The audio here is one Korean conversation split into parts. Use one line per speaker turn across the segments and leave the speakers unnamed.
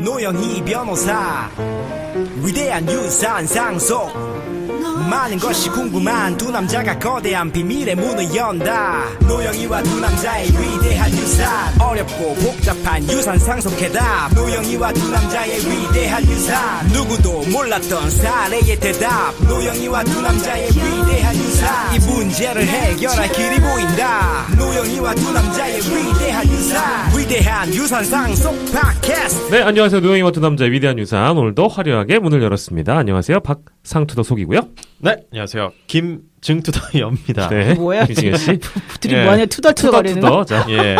노영희 변호사 위대한 유산 상속 많은 것이 궁금한 두 남자가 거대한 비밀의 문을 연다. 노영이와 두 남자의 위대한 유산 어렵고 복잡한 유산 상속 해답. 노영이와 두 남자의 위대한 유산 누구도 몰랐던 사례의 대답. 노영이와 두 남자의 위대한 유산 이 문제를 해결할 길이 보인다. 노영이와 두 남자의 위대한 유산 위대한 유산 상속 팟캐스트.
네, 안녕하세요. 노영이와 두 남자의 위대한 유산 오늘도 화려하게 문을 열었습니다. 안녕하세요. 박상투더속이고요.
네, 안녕하세요. 김증투더입니다.
네,
뭐야?
이승현 씨.
둘이 뭐하냐? 투덜투덜거리는 거?
자,
예.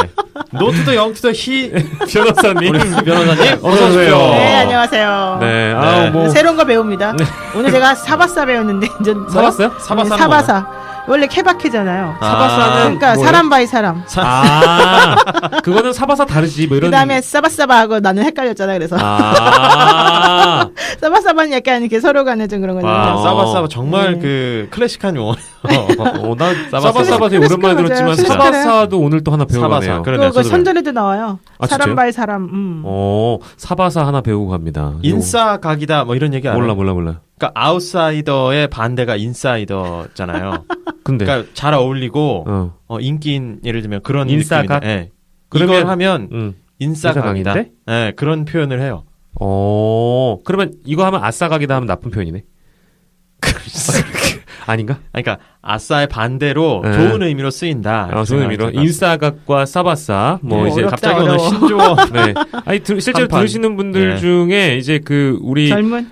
노투더 영투더 히
변호사님.
우리 변호사님
어서 오세요.
네, 안녕하세요.
네, 아, 뭐
새로운 거 배웁니다.
네.
오늘 제가 사바사 배웠는데 이제
사봤어요?
사바사. 원래 케바케잖아요.
사바사는
그러니까
뭐예요?
사람 바이 사람.
아, 그거는 사바사 다르지. 뭐 이런.
그다음에 사바사바하고 나는 헷갈렸잖아. 그래서
아,
사바사바는 약간 이렇게 서로 간에 좀 그런
와,
건데.
사바사바 정말 그 클래식한 용어.
난 사바사 되게 오랜만에 들었지만
클래식한
사바사도 오늘 또 하나 배워가네요.
사바사. 그러네.
그거
저도
선전에도 나와요.
아,
사람
진짜요?
바이 사람.
사바사 하나 배우고 갑니다.
인싸각이다 뭐 이런 얘기 알아요?
몰라.
그러니까 아웃사이더의 반대가 인사이더잖아요.
근데
그러니까 잘 어울리고 인기인 예를 들면 그런
인싸각?
느낌인데, 예.
그러면-
이걸 하면 인싸각이다.
인싸각인데?
예, 그런 표현을 해요.
그러면 이거 하면 아싸각이다 하면 나쁜 표현이네. 아닌가?
그러니까 아싸의 반대로
네.
좋은 의미로 쓰인다.
좋은 의미로 인싸각과 사바사 뭐
뭐
이제
어렵다,
갑자기 오늘
어려워.
신조어
네. 아니 실제로
한판.
들으시는 분들
네.
중에 이제 그 우리
젊은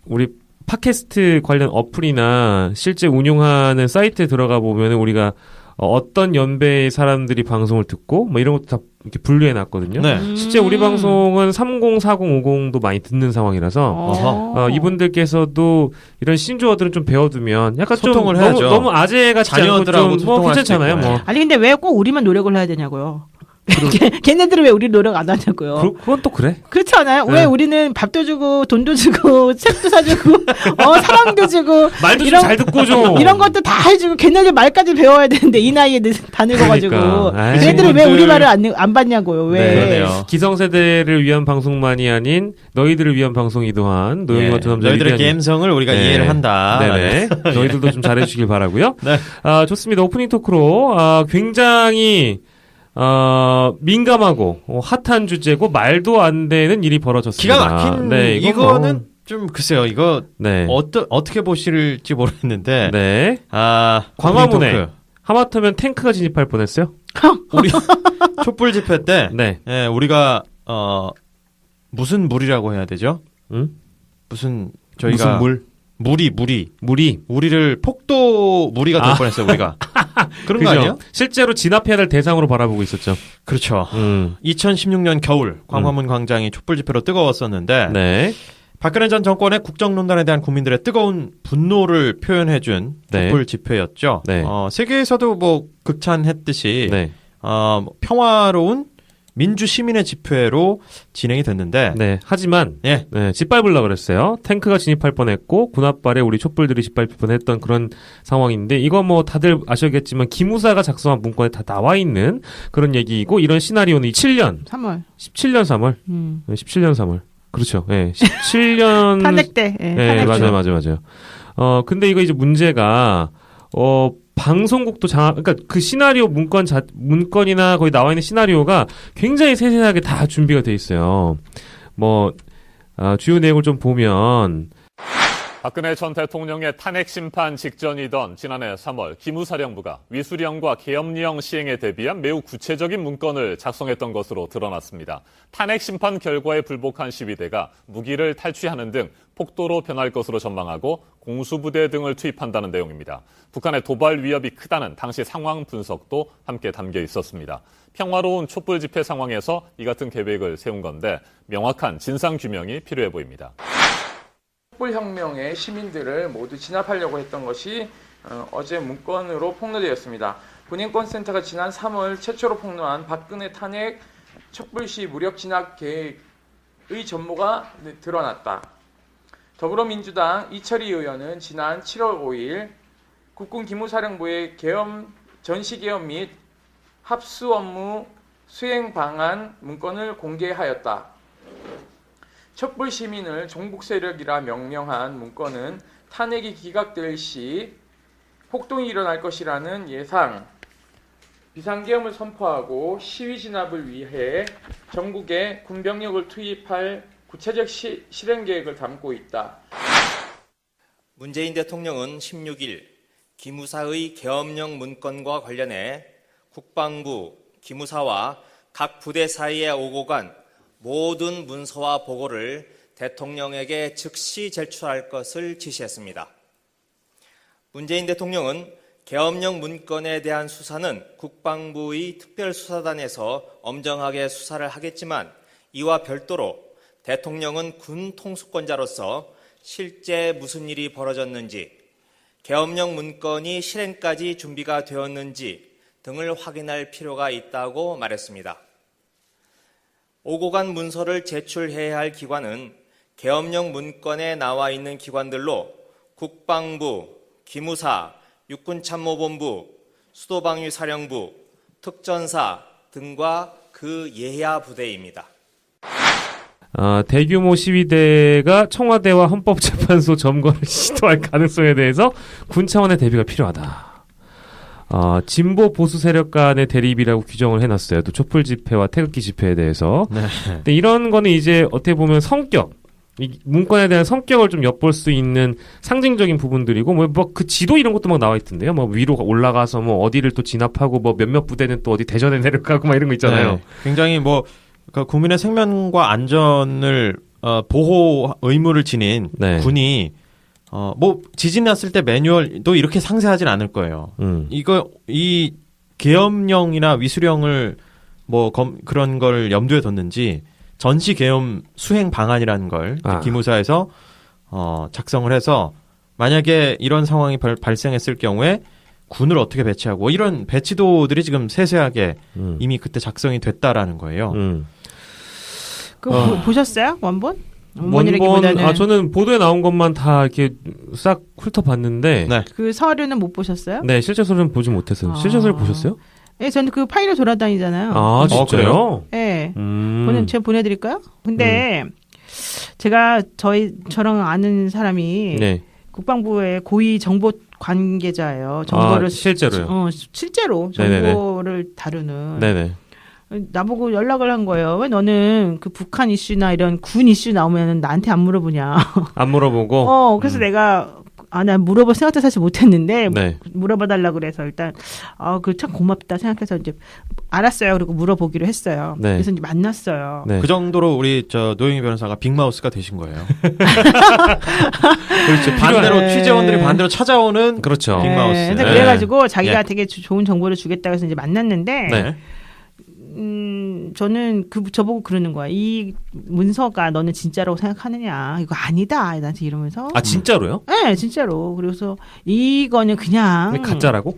우리 팟캐스트 관련 어플이나 실제 운용하는 사이트에 들어가 보면 우리가 어떤 연배의 사람들이 방송을 듣고 뭐 이런 것도 다 이렇게 분류해 놨거든요.
네.
실제 우리 방송은 30, 40, 50도 많이 듣는 상황이라서
어허.
이분들께서도 이런 신조어들은 좀 배워두면 약간
소통을
좀
해야죠.
너무 아재 같지 않고
자녀들하고
좀 뭐
소통할 수도
괜찮잖아요.
있고.
뭐
아니 근데 왜 꼭 우리만 노력을 해야 되냐고요. 걔네들은 왜 우리 노력 안 하냐고요.
그건 또 그래.
그렇지 않아요?
네.
왜 우리는 밥도 주고 돈도 주고 책도 사주고 사랑도 주고
말도 좀
이런-
잘 듣고 좀
이런 것도 다 해주고 걔네들 말까지 배워야 되는데 이 나이에 다 늙어가지고
그러니까. 아이,
걔네들은 왜
친구들-
우리 말을 안 받냐고요. 왜?
네.
그러네요.
기성세대를 위한 방송만이 아닌 너희들을 위한 방송이기도 한 노영이와 두 남자
너희들의
위대한
게임성을 우리가
네.
이해를 한다.
네네. 너희들도 좀 잘해주시길 바라고요.
네.
좋습니다. 오프닝 토크로 굉장히 민감하고 핫한 주제고 말도 안 되는 일이 벌어졌습니다.
기가 막힌
네,
이거는 좀 글쎄요. 이거
네.
어떻게 보실지 모르겠는데.
네.
광화문에
광화문에 하마터면 탱크가 진입할 뻔했어요.
우리 촛불 집회 때
네.
예, 우리가 무슨 물이라고 해야 되죠?
응?
무슨 저희가
무슨 물? 물이.
우리를 폭도 무리가 될 뻔했어요. 우리가 그런 거
그죠?
아니에요?
실제로 진압해야 될 대상으로 바라보고 있었죠.
그렇죠.
음.
2016년 겨울 광화문 광장이 촛불 집회로 뜨거웠었는데
네.
박근혜 전 정권의 국정농단에 대한 국민들의 뜨거운 분노를 표현해준
네.
촛불 집회였죠.
네.
세계에서도 뭐 극찬했듯이
네.
평화로운 민주 시민의 집회로 진행이 됐는데
네. 하지만
예.
네, 짓밟으려고 그랬어요. 탱크가 진입할 뻔했고 군합발에 우리 촛불들이 짓밟힐 뻔했던 그런 상황인데 이거 뭐 다들 아시겠지만 기무사가 작성한 문건에 다 나와 있는 그런 얘기이고 이런 시나리오는 17년
3월.
3월. 네, 17년 3월. 그렇죠. 예. 17년
탄핵 때.
네,
탄핵
맞아요. 근데 이거 이제 문제가 방송국도 그러니까 그 시나리오 문건이나 거기 나와 있는 시나리오가 굉장히 세세하게 다 준비가 돼 있어요. 주요 내용을 좀 보면
박근혜 전 대통령의 탄핵 심판 직전이던 지난해 3월 기무사령부가 위수령과 계엄령 시행에 대비한 매우 구체적인 문건을 작성했던 것으로 드러났습니다. 탄핵 심판 결과에 불복한 시위대가 무기를 탈취하는 등 폭도로 변할 것으로 전망하고 공수부대 등을 투입한다는 내용입니다. 북한의 도발 위협이 크다는 당시 상황 분석도 함께 담겨 있었습니다. 평화로운 촛불 집회 상황에서 이 같은 계획을 세운 건데 명확한 진상규명이 필요해 보입니다.
촛불혁명의 시민들을 모두 진압하려고 했던 것이 어제 문건으로 폭로되었습니다. 본인권센터가 지난 3월 최초로 폭로한 박근혜 탄핵 촛불 시 무력 진압 계획의 전모가 드러났다. 더불어민주당 이철희 의원은 지난 7월 5일 국군 기무사령부의 전시계엄 및 합수 업무 수행 방안 문건을 공개하였다. 촛불 시민을 종북 세력이라 명명한 문건은 탄핵이 기각될 시 폭동이 일어날 것이라는 예상, 비상계엄을 선포하고 시위 진압을 위해 전국에 군병력을 투입할 구체적 실행 계획을 담고 있다.
문재인 대통령은 16일 기무사의 계엄령 문건과 관련해 국방부, 기무사와 각 부대 사이에 오고 간 모든 문서와 보고를 대통령에게 즉시 제출할 것을 지시했습니다. 문재인 대통령은 계엄령 문건에 대한 수사는 국방부의 특별수사단에서 엄정하게 수사를 하겠지만 이와 별도로 대통령은 군 통수권자로서 실제 무슨 일이 벌어졌는지, 계엄령 문건이 실행까지 준비가 되었는지 등을 확인할 필요가 있다고 말했습니다. 오고 간 문서를 제출해야 할 기관은 계엄령 문건에 나와 있는 기관들로 국방부, 기무사, 육군참모본부, 수도방위사령부, 특전사 등과 그 예하 부대입니다.
대규모 시위대가 청와대와 헌법재판소 점거를 시도할 가능성에 대해서 군 차원의 대비가 필요하다. 진보 보수 세력 간의 대립이라고 규정을 해놨어요. 또 촛불 집회와 태극기 집회에 대해서.
네.
근데 이런 거는 이제 어떻게 보면 성격, 이 문건에 대한 성격을 좀 엿볼 수 있는 상징적인 부분들이고, 뭐 그 지도 이런 것도 막 나와 있던데요. 뭐 위로 올라가서 뭐 어디를 또 진압하고, 뭐 몇몇 부대는 또 어디 대전에 내려가고 막 이런 거 있잖아요.
네. 굉장히 뭐 그러니까 국민의 생명과 안전을 보호 의무를 지닌
네.
군이 뭐 지진 났을 때 매뉴얼도 이렇게 상세하진 않을 거예요. 이 계엄령이나 위수령을 뭐 그런 걸 염두에 뒀는지 전시 계엄 수행 방안이라는 걸 기무사에서 작성을 해서 만약에 이런 상황이 발생했을 경우에 군을 어떻게 배치하고 이런 배치도들이 지금 세세하게 이미 그때 작성이 됐다라는 거예요.
그거 보셨어요? 원본?
원본, 저는 보도에 나온 것만 다 이렇게 싹 훑어봤는데.
네.
그 서류는 못 보셨어요?
네, 실제 서류는 보지 못했어요. 실제 서류 보셨어요?
네, 저는 그 파일로 돌아다니잖아요.
아, 진짜요?
네. 제가 보내드릴까요? 근데 제가 저랑 아는 사람이
네.
국방부의 고위 정보 관계자예요. 정보를
실제로요?
실제로 정보를
네네네.
다루는.
네네.
나보고 연락을 한 거예요. 왜 너는 그 북한 이슈나 이런 군 이슈 나오면 나한테 안 물어보냐.
안 물어보고?
그래서 내가 난 물어볼 생각도 사실 못했는데
네.
물어봐달라고 그래서 일단 그 참 고맙다 생각해서 이제 알았어요. 그리고 물어보기로 했어요.
네.
그래서 이제 만났어요.
네.
그 정도로 우리 노영희 변호사가 빅마우스가 되신 거예요.
그렇죠.
반대로
네.
취재원들이 반대로 찾아오는
그렇죠.
빅마우스.
네.
네.
그래가지고 자기가
예.
되게 좋은 정보를 주겠다고 해서 이제 만났는데
네.
저는 저보고 그러는 거야. 이 문서가 너는 진짜라고 생각하느냐. 이거 아니다. 나한테 이러면서.
아, 진짜로요?
네, 진짜로. 그래서 이거는 그냥.
가짜라고?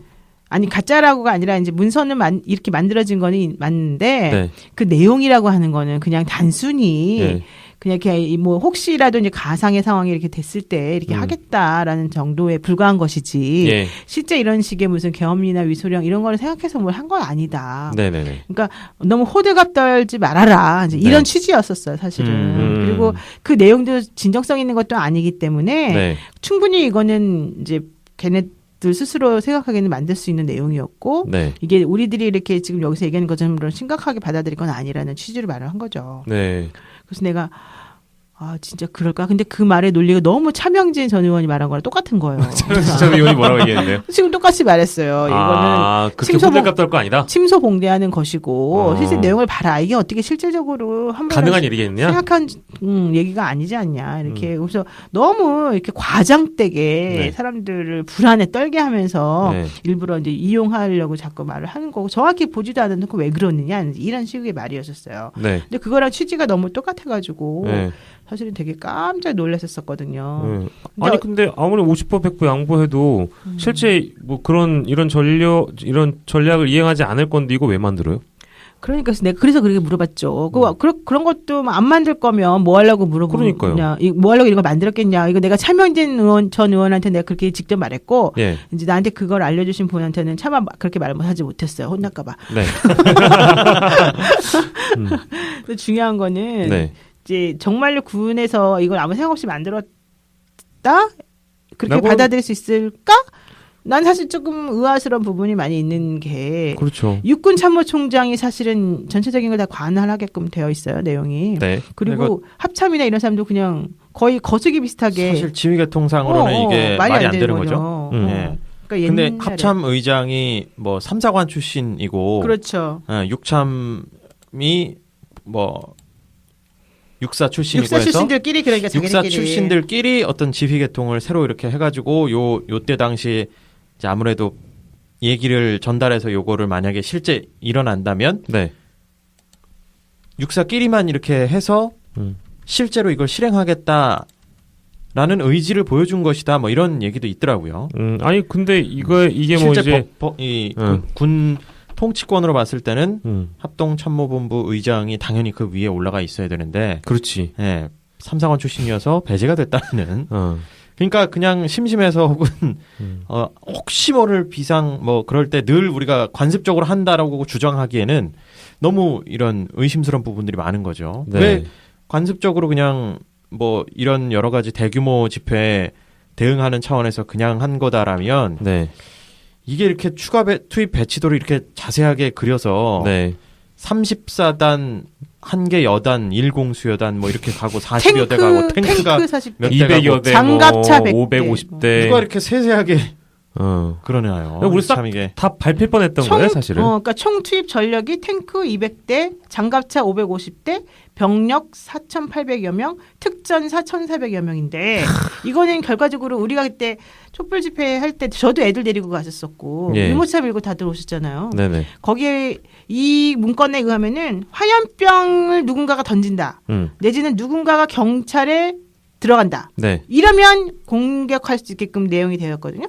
아니, 가짜라고가 아니라 이제 문서는 이렇게 만들어진 거는 맞는데
네.
그 내용이라고 하는 거는 그냥 단순히
네.
그냥 이렇게 뭐 혹시라도 이제 가상의 상황이 이렇게 됐을 때 이렇게 하겠다라는 정도에 불과한 것이지
예.
실제 이런 식의 무슨 계엄이나 위소령 이런 거를 생각해서 뭘 한 건 아니다.
네네네.
그러니까 너무 호들갑 떨지 말아라. 이제 이런 취지였었어요, 사실은. 그리고 그 내용도 진정성 있는 것도 아니기 때문에
네.
충분히 이거는 이제 걔네들 스스로 생각하기에는 만들 수 있는 내용이었고
네.
이게 우리들이 이렇게 지금 여기서 얘기하는 것처럼 심각하게 받아들일 건 아니라는 취지로 말을 한 거죠.
네.
그래서 내가 진짜 그럴까? 근데 그 말의 논리가 너무 차명진 전 의원이 말한 거랑 똑같은 거예요.
전 의원이 뭐라고 얘기했네요?
지금 똑같이 말했어요. 이거는
그렇게 호들갑 떨 거 아니다?
침소봉대하는 것이고 실제 내용을 봐라. 이게 어떻게 실질적으로
가능한 일이겠냐?
생각한 얘기가 아니지 않냐. 이렇게 그래서 너무 이렇게 과장되게
네.
사람들을 불안에 떨게 하면서
네.
일부러 이제 이용하려고 자꾸 말을 하는 거고 정확히 보지도 않아놓고 왜 그러느냐 이런 식의 말이었었어요.
네.
근데 그거랑 취지가 너무 똑같아가지고
네.
사실은 되게 깜짝 놀랐었거든요.
네. 아니 근데 아무리 50% 100% 양보해도 실제 뭐 이런 전략을 이행하지 않을 건데 이거 왜 만들어요?
그러니까 내가 그래서 그렇게 물어봤죠. 그런 것도 안 만들 거면 뭐 하려고 물어보냐. 뭐 하려고 이런 걸 만들었겠냐. 이거 내가 차명진 전 의원한테 내가 그렇게 직접 말했고
예.
이제 나한테 그걸 알려주신 분한테는 차마 그렇게 말하지 못했어요. 혼날까 봐.
네.
근데 중요한 거는
네.
이제 정말로 군에서 이걸 아무 생각 없이 만들었다 그렇게
라고...
받아들일 수 있을까? 난 사실 조금 의아스러운 부분이 많이 있는 게
그렇죠.
육군 참모총장이 사실은 전체적인 걸 다 관할하게끔 되어 있어요 내용이.
네.
그리고 합참이나 이런 사람도 그냥 거의 거수기 비슷하게
사실 지휘계통상으로는 이게 말이 안 되는 거죠. 네. 그러니까 근데 합참 의장이 뭐 3사관 출신이고
그렇죠.
육참이 뭐 육사 출신이고
육사 출신들끼리 그러니까
육사 출신들끼리 어떤 지휘계통을 새로 이렇게 해가지고 요때 당시 이제 아무래도 얘기를 전달해서 요거를 만약에 실제 일어난다면
네.
육사끼리만 이렇게 해서 실제로 이걸 실행하겠다라는 의지를 보여준 것이다. 뭐 이런 얘기도 있더라고요.
아니 근데 이게 뭐 이제
군 통치권으로 봤을 때는 합동참모본부 의장이 당연히 그 위에 올라가 있어야 되는데
그렇지.
예. 3사관 출신이어서 배제가 됐다는 그러니까 그냥 심심해서 혹은 혹시 모를 비상 뭐 그럴 때 늘 우리가 관습적으로 한다라고 주장하기에는 너무 이런 의심스러운 부분들이 많은 거죠.
네.
왜 관습적으로 그냥 뭐 이런 여러 가지 대규모 집회에 대응하는 차원에서 그냥 한 거다라면
네.
이게 이렇게 추가 투입 배치도를 이렇게 자세하게 그려서
네.
34단 1개 여단 10수여단 뭐 이렇게 가고 40여 대 가고 탱크가 몇
200여 대
장갑차
550대
누가 이렇게 세세하게 그러나요?
우리 싹 다 밟힐 뻔했던 거예요, 사실은.
그러니까 총 투입 전력이 탱크 200대, 장갑차 550대, 병력 4,800여 명, 특전사 1,400여 명인데 이거는 결과적으로 우리가 그때 촛불 집회 할 때 저도 애들 데리고 갔었었고 유모차 밀고 다들 오셨잖아요.
네네.
거기에 이 문건에 의하면은 화염병을 누군가가 던진다. 내지는 누군가가 경찰에 들어간다.
네.
이러면 공격할 수 있게끔 내용이 되었거든요.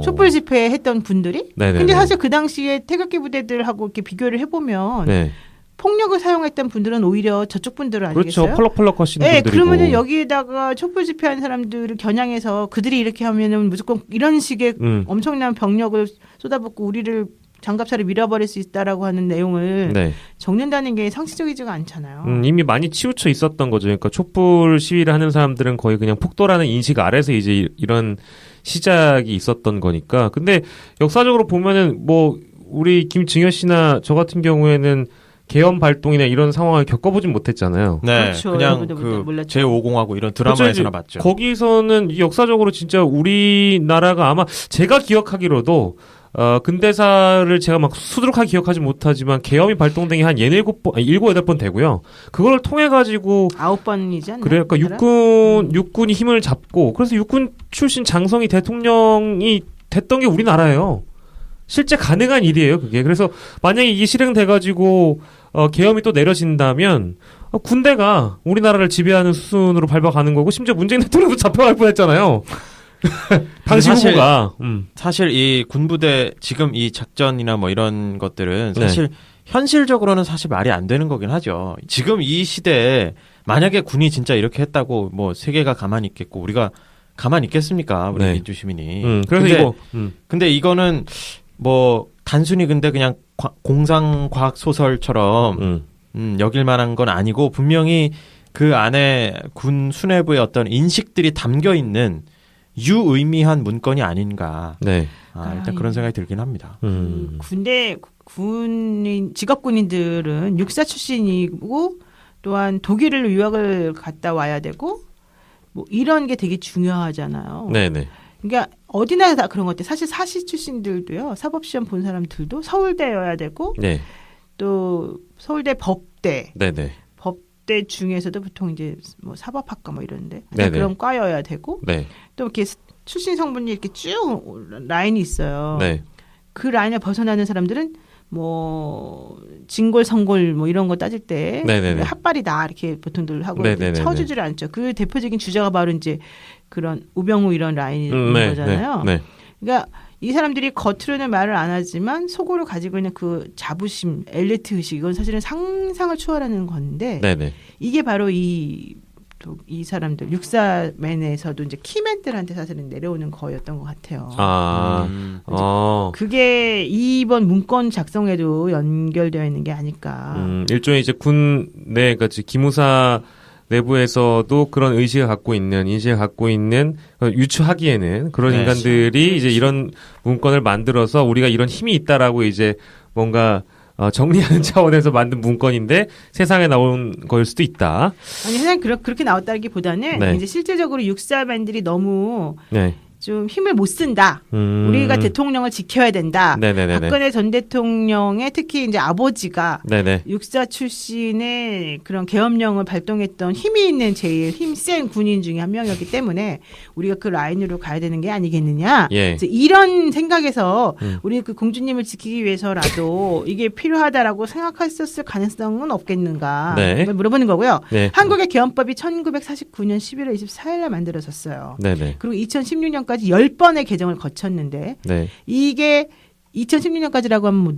촛불 집회 했던 분들이.
네네네.
근데 사실 그 당시에 태극기 부대들하고 이렇게 비교를 해보면
네.
폭력을 사용했던 분들은 오히려 저쪽 분들은 아니겠어요?
그렇죠. 펄럭펄럭 하시는
네,
분들이고.
그러면은 여기에다가 촛불 집회한 사람들을 겨냥해서 그들이 이렇게 하면은 무조건 이런 식의 엄청난 병력을 쏟아붓고 우리를 장갑차를 밀어버릴 수 있다라고 하는 내용을
네.
적는다는 게 상식적이지가 않잖아요.
이미 많이 치우쳐 있었던 거죠. 그러니까 촛불 시위를 하는 사람들은 거의 그냥 폭도라는 인식 아래서 이제 이런 시작이 있었던 거니까. 근데 역사적으로 보면은 뭐 우리 김증현 씨나 저 같은 경우에는 계엄 발동이나 이런 상황을 겪어보진 못했잖아요.
네,
그렇죠.
그냥 그 제5공하고 이런 드라마에서나 봤죠.
거기서는 역사적으로 진짜 우리나라가 아마 제가 기억하기로도 근대사를 제가 막 수두룩하게 기억하지 못하지만 계엄이 발동된 게 한 7, 8번 되고요. 그걸 통해 가지고
9번이지 않나요?
그래, 그러니까 육군이 힘을 잡고 그래서 육군 출신 장성희 대통령이 됐던 게 우리나라예요. 실제 가능한 일이에요, 그게. 그래서 만약에 이게 실행돼 가지고 계엄이 또 내려진다면 군대가 우리나라를 지배하는 수순으로 밟아가는 거고 심지어 문재인 대통령도 잡혀갈 뻔했잖아요. 당시 후보가
사실 이 군부대 지금 이 작전이나 뭐 이런 것들은 사실 현실적으로는 사실 말이 안 되는 거긴 하죠. 지금 이 시대에 만약에 군이 진짜 이렇게 했다고 뭐 세계가 가만히 있겠고 우리가 가만히 있겠습니까? 우리 민주시민이.
그래서
근데 이거는 뭐 단순히 근데 그냥 공상 과학 소설처럼 여길 만한 건 아니고 분명히 그 안에 군 수뇌부의 어떤 인식들이 담겨 있는 유의미한 문건이 아닌가.
네.
일단 그런 생각이 들긴 합니다.
군대 직업군인들은 육사 출신이고 또한 독일을 유학을 갔다 와야 되고 뭐 이런 게 되게 중요하잖아요.
네네.
그러니까 어디나 다 그런 것 같아요. 사실 사시 출신들도요. 사법시험 본 사람들도 서울대여야 되고
네.
또 서울대 법대.
네네.
법대 중에서도 보통 이제 뭐 사법학과 뭐 이런데
네네.
그런 과여야 되고
네.
또 이렇게 출신 성분이 이렇게 쭉 라인이 있어요.
네.
그 라인을 벗어나는 사람들은 뭐 진골 성골 뭐 이런 거 따질 때 핫발이다 이렇게 보통들 하고 쳐주지를 않죠. 그 대표적인 주자가 바로 이제 그런 우병우 이런 라인인 거잖아요.
네.
그러니까 이 사람들이 겉으로는 말을 안 하지만 속으로 가지고 있는 그 자부심, 엘리트 의식 이건 사실은 상상을 초월하는 건데 이게 바로 이 또 이 사람들 육사맨에서도 이제 키맨들한테 사실은 내려오는 거였던 것 같아요. 그게 이번 문건 작성에도 연결되어 있는 게 아닐까.
일종의 이제 군내 같이 기무사 내부에서도 그런 의식을 갖고 있는 인식을 갖고 있는 유추하기에는 그런
네,
인간들이 이제 이런 문건을 만들어서 우리가 이런 힘이 있다라고 이제 뭔가 정리하는 차원에서 만든 문건인데 세상에 나온 거일 수도 있다.
아니 세상 그렇게 나왔다기보다는
네.
이제 실제적으로 육사맨들이 너무
네.
좀 힘을 못 쓴다. 우리가 대통령을 지켜야 된다.
네네네네.
박근혜 전 대통령의 특히 이제 아버지가
네네.
육사 출신의 그런 계엄령을 발동했던 힘이 있는 제일 힘센 군인 중에 한 명이었기 때문에 우리가 그 라인으로 가야 되는 게 아니겠느냐.
예.
이제 이런 생각에서 우리 그 공주님을 지키기 위해서라도 이게 필요하다라고 생각했었을 가능성은 없겠는가.
네.
물어보는 거고요.
네.
한국의 계엄법이 1949년 11월 24일에 만들어졌어요.
네네.
그리고 2016년까지 10번의 개정을 거쳤는데
네.
이게 2016년까지라고 하면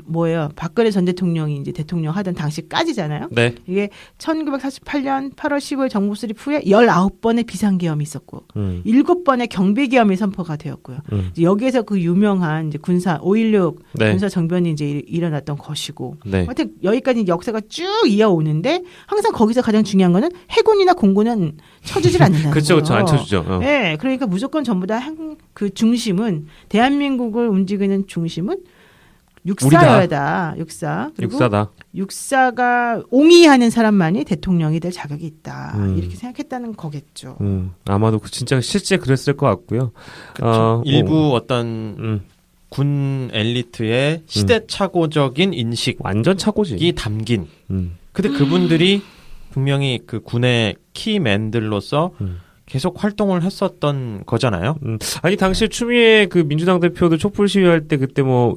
뭐예요? 박근혜 전 대통령이 이제 대통령 하던 당시까지잖아요.
네.
이게 1948년 8월 15일 정부 수립 후에 19번의 비상계엄이 있었고 7번의 경비계엄이 선포가 되었고요. 이제 여기에서 그 유명한 이제 군사 5.16
네.
군사 정변이 이제 일어났던 것이고
네.
하여튼 여기까지 역사가 쭉 이어오는데 항상 거기서 가장 중요한 거는 해군이나 공군은 쳐주질 않는다는
그렇죠,
거예요.
그렇죠. 안 쳐주죠.
네, 그러니까 무조건 전부 다 그 중심은 대한민국을 움직이는 중심은 육사여다. 육사. 그리고
육사다.
육사가 옹이하는 사람만이 대통령이 될 자격이 있다. 이렇게 생각했다는 거겠죠.
아마도 진짜 실제 그랬을 것 같고요.
일부 어떤 군 엘리트의 시대착오적인 인식이
완전 착오지.
담긴. 근데 그분들이 분명히 그 군의 키맨들로서 계속 활동을 했었던 거잖아요.
아니 당시 추미애 그 민주당 대표도 촛불 시위할 때 그때 뭐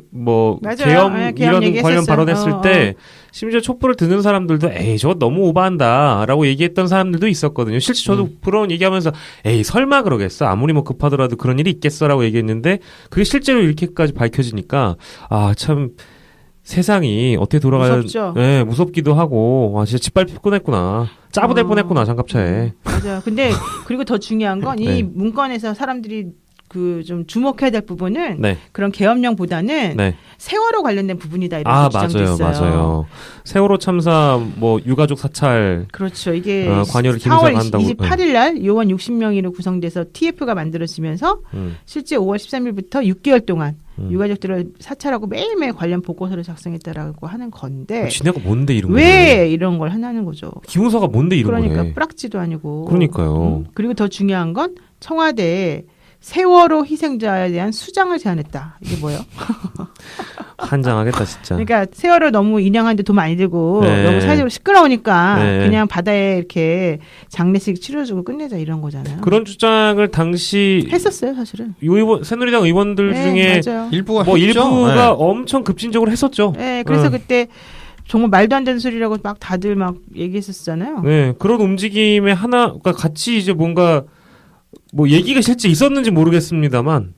맞아요.
계엄
계엄
이런 관련 발언했을 때 심지어 촛불을 드는 사람들도 에이 저거 너무 오바한다라고 얘기했던 사람들도 있었거든요. 실제 저도 그런 얘기하면서 에이 설마 그러겠어. 아무리 뭐 급하더라도 그런 일이 있겠어라고 얘기했는데 그게 실제로 이렇게까지 밝혀지니까 아 참 세상이 어떻게 돌아가는지 네, 무섭기도 하고 와 진짜 짓밟힐 뻔했구나. 짜부될 뻔했구나 장갑차에.
맞아. 근데 그리고 더 중요한 건 이
네.
문건에서 사람들이 그 좀 주목해야 될 부분은
네.
그런 계엄령보다는
네.
세월호 관련된 부분이다 이런 주장도 있어요.
맞아요. 세월호 참사 뭐 유가족 사찰
그렇죠. 이게
관여를
4월
기무사가 한다고.
28일 날 요원 60명으로 구성돼서 TF가 만들어지면서 실제 5월 13일부터 6개월 동안 유가족들을 사찰하고 매일매일 관련 보고서를 작성했다라고 하는 건데
지네가 뭔데 이런
왜 이런 걸 하냐는 거죠.
기무사가 뭔데 이런
그러니까
거네.
뿌락지도 아니고.
그러니까요.
그리고 더 중요한 건 청와대에 세월호 희생자에 대한 수장을 제안했다. 이게 뭐예요?
환장하겠다 진짜.
그러니까 세월호 너무 인양하는데 돈 많이 들고
네.
너무 사회적으로 시끄러우니까
네.
그냥 바다에 이렇게 장례식 치러주고 끝내자 이런 거잖아요.
그런 주장을 당시
했었어요, 사실은.
의원, 새누리당 의원들
네,
중에
맞아요.
일부가
뭐
했죠.
일부가
네.
엄청 급진적으로 했었죠.
네, 그래서 그때 정말 말도 안 되는 소리라고 막 다들 막 얘기했었잖아요.
네, 그런 움직임의 하나, 그러니까 같이 이제 뭔가 뭐 얘기가 실제 있었는지 모르겠습니다만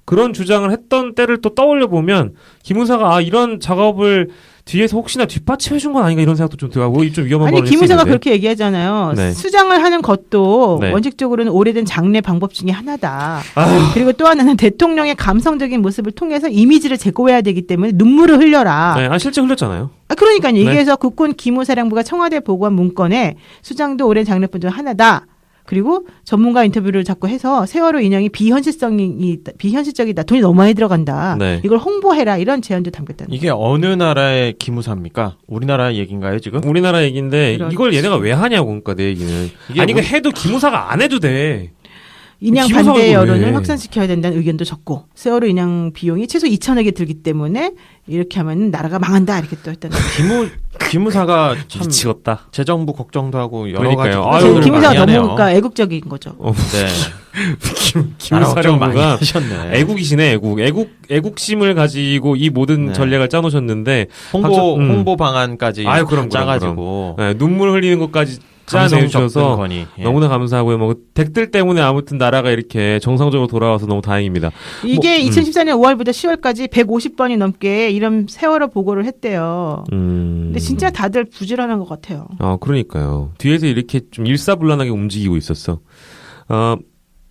그런 주장을 했던 때를 또 떠올려 보면 기무사가 아 이런 작업을 뒤에서 혹시나 뒷받침해 준 건 아닌가 이런 생각도 좀 들어가고 좀 위험한
아니
발언일 수
기무사가
있는데.
그렇게 얘기하잖아요.
네.
수장을 하는 것도
네.
원칙적으로는 오래된 장례 방법 중에 하나다.
아유.
그리고 또 하나는 대통령의 감성적인 모습을 통해서 이미지를 제고해야 되기 때문에 눈물을 흘려라.
네, 아 실제 흘렸잖아요.
그러니까요.
네.
이게서 국군 기무사령부가 청와대에 보고한 문건에 수장도 오랜 장례법 중 하나다. 그리고 전문가 인터뷰를 자꾸 해서 세월호 인양이 비현실적이다. 돈이 너무 많이 들어간다.
네.
이걸 홍보해라. 이런 제안도 담겼다는
이게 어느 나라의 기무사입니까? 우리나라 얘기인가요 지금?
우리나라 얘기인데
그렇지.
이걸 얘네가 왜 하냐고 그러니까 내 얘기는.
이게
아니 그 해도 기무사가 안 해도 돼.
인양
기무사가
반대
이거
여론을
왜.
확산시켜야 된다는 의견도 적고 세월호 인양 비용이 최소 2천억이 들기 때문에 이렇게 하면 나라가 망한다 이렇게 또 했다는
기무사가 참
미치겠다.
재정부 걱정도 하고 여러
그러니까요.
가지
아유,
걱정을
기무사가
많이 하네요.
너무 그러니까 애국적인 거죠.
네.
기무사령부가
하셨네.
애국이시네 애국심을 가지고 이 모든
네.
전략을 짜놓으셨는데
홍보 방안까지
아유, 그럼,
짜가지고
네, 눈물 흘리는 것까지 짜내주셔서
건의. 예.
너무나 감사하고요. 뭐 댁들 때문에 아무튼 나라가 이렇게 정상적으로 돌아와서 너무 다행입니다.
이게 2014년 5월부터 10월까지 150번이 넘게 이런 세월호 보고를 했대요. 근데 진짜 다들 부지런한 것 같아요.
그러니까요. 뒤에서 이렇게 좀 일사불란하게 움직이고 있었어.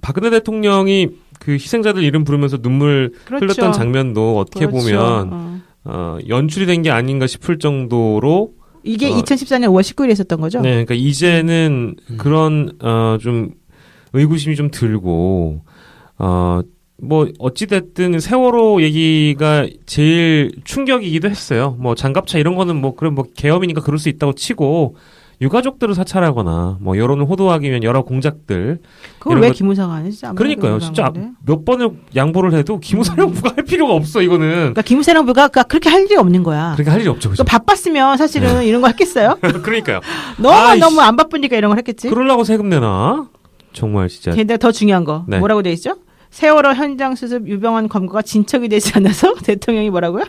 박근혜 대통령이 그 희생자들 이름 부르면서 눈물
그렇죠.
흘렸던 장면도 어떻게 보면 연출이 된 게 아닌가 싶을 정도로
이게 2014년 5월 19일에 있었던 거죠?
네, 그러니까 이제는 그런 좀 의구심이 좀 들고 뭐 어찌 됐든 세월호 얘기가 제일 충격이기도 했어요. 뭐 장갑차 이런 거는 뭐 그럼 뭐 계엄이니까 그럴 수 있다고 치고 유가족들을 사찰하거나 뭐 여론을 호도하기 위한 여러 공작들
그걸 왜 기무사가 안 했지?
그러니까요. 진짜 몇 번을 양보를 해도 기무사령부가 할 필요가 없어 이거는.
그러니까 기무사령부가 그렇게 할 일이 없는 거야.
그렇게 할 일이 없죠. 그렇죠?
바빴으면 사실은 이런 거 했겠어요?
그러니까요.
너무 안 바쁘니까 이런 걸 했겠지.
그러려고 세금 내나? 정말 진짜.
근데 더 중요한 거 뭐라고 돼 있죠? 세월호 현장 수습 유병헌 검거가 진척이 되지 않아서 대통령이 뭐라고요?